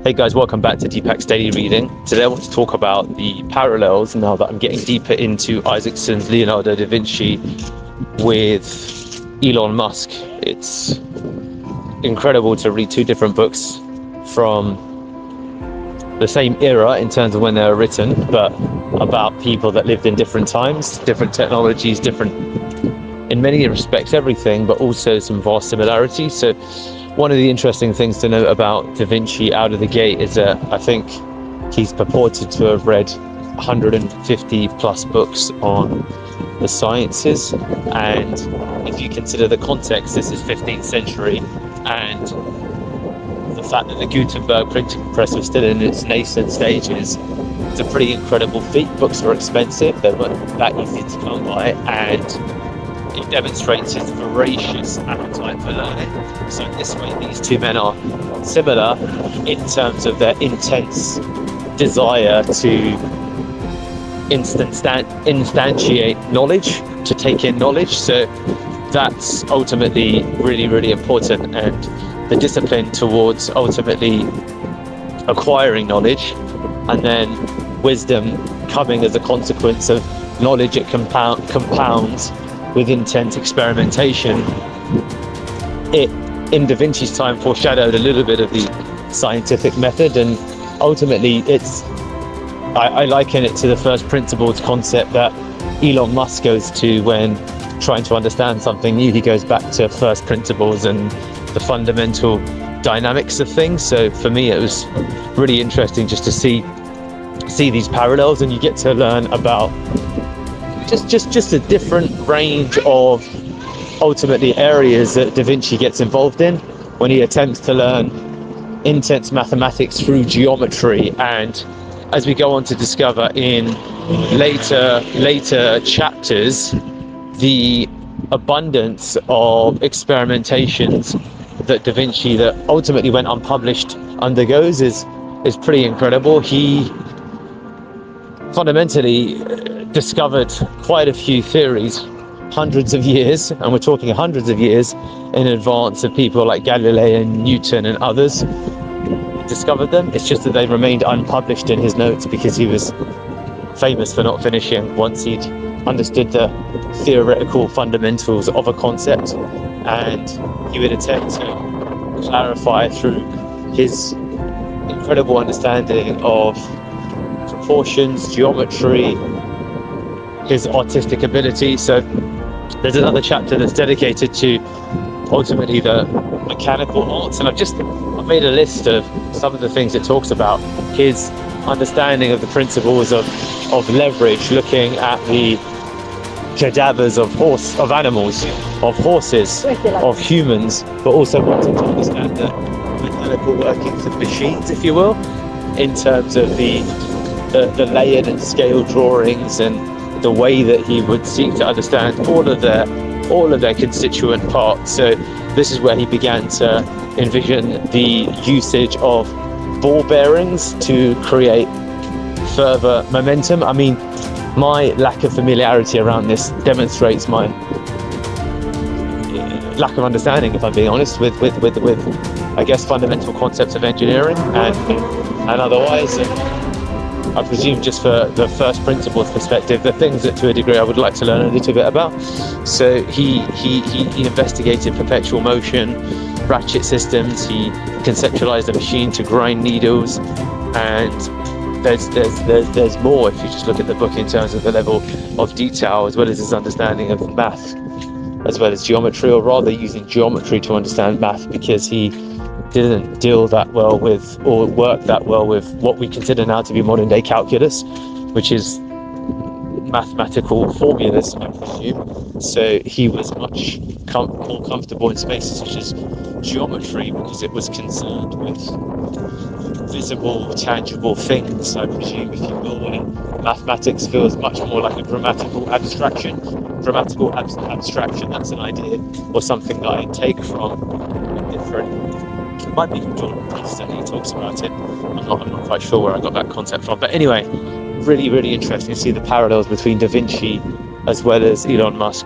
Hey guys, welcome back to Deepak's Daily Reading. Today I want to talk about the parallels, now that I'm getting deeper into Isaacson's Leonardo da Vinci with Elon Musk. It's incredible to read two different books from the same era in terms of when they were written, but about people that lived in different times, different technologies, different, in many respects, everything, but also some vast similarities. So one of the interesting things to note about Da Vinci out of the gate is that I think he's purported to have read 150 plus books on the sciences, and if you consider the context, this is 15th century, and the fact that the Gutenberg printing press was still in its nascent stages, it's a pretty incredible feat. Books were expensive, they weren't that easy to come by, and it demonstrates his voracious appetite for learning. So in this way, these two men are similar in terms of their intense desire to instantiate knowledge, to take in knowledge. So that's ultimately really, really important, and the discipline towards ultimately acquiring knowledge, and then wisdom coming as a consequence of knowledge. It compounds with intense experimentation. It, in Da Vinci's time, foreshadowed a little bit of the scientific method, and ultimately I liken it to the first principles concept that Elon Musk goes to when trying to understand something new. He goes back to first principles and the fundamental dynamics of things. So for me, it was really interesting just to see these parallels, and you get to learn about just a different range of ultimately areas that Da Vinci gets involved in when he attempts to learn intense mathematics through geometry. And as we go on to discover in later chapters, the abundance of experimentations that Da Vinci, that ultimately went unpublished, undergoes is pretty incredible. He fundamentally discovered quite a few theories hundreds of years, and we're talking hundreds of years, in advance of people like Galileo and Newton and others discovered them. It's just that they remained unpublished in his notes because he was famous for not finishing once he'd understood the theoretical fundamentals of a concept, and he would attempt to clarify through his incredible understanding of proportions, geometry, his artistic ability. So there's another chapter that's dedicated to ultimately the mechanical arts, and I've made a list of some of the things it talks about. His understanding of the principles of leverage, looking at the cadavers of animals, of horses, of humans, but also wanting to understand the mechanical workings of machines, if you will, in terms of the layered and scale drawings, and the way that he would seek to understand all of their constituent parts. So this is where he began to envision the usage of ball bearings to create further momentum. I mean, my lack of familiarity around this demonstrates my lack of understanding, if I'm being honest, with I guess fundamental concepts of engineering and otherwise. And I presume just for the first principles perspective, the things that to a degree I would like to learn a little bit about. So he investigated perpetual motion, ratchet systems. He conceptualized a machine to grind needles, and there's more if you just look at the book in terms of the level of detail, as well as his understanding of math, as well as geometry, or rather using geometry to understand math, because he didn't deal that well with, or work that well with, what we consider now to be modern day calculus, which is mathematical formulas, I presume. So he was much more comfortable in spaces such as geometry, because it was concerned with visible, tangible things, I presume, if you will, where mathematics feels much more like a grammatical abstraction. Abstraction, that's an idea or something that I take from a different, it might be from Jordan Peterson, he talks about it. I'm not quite sure where I got that concept from, but anyway, really, really interesting to see the parallels between Da Vinci as well as Elon Musk.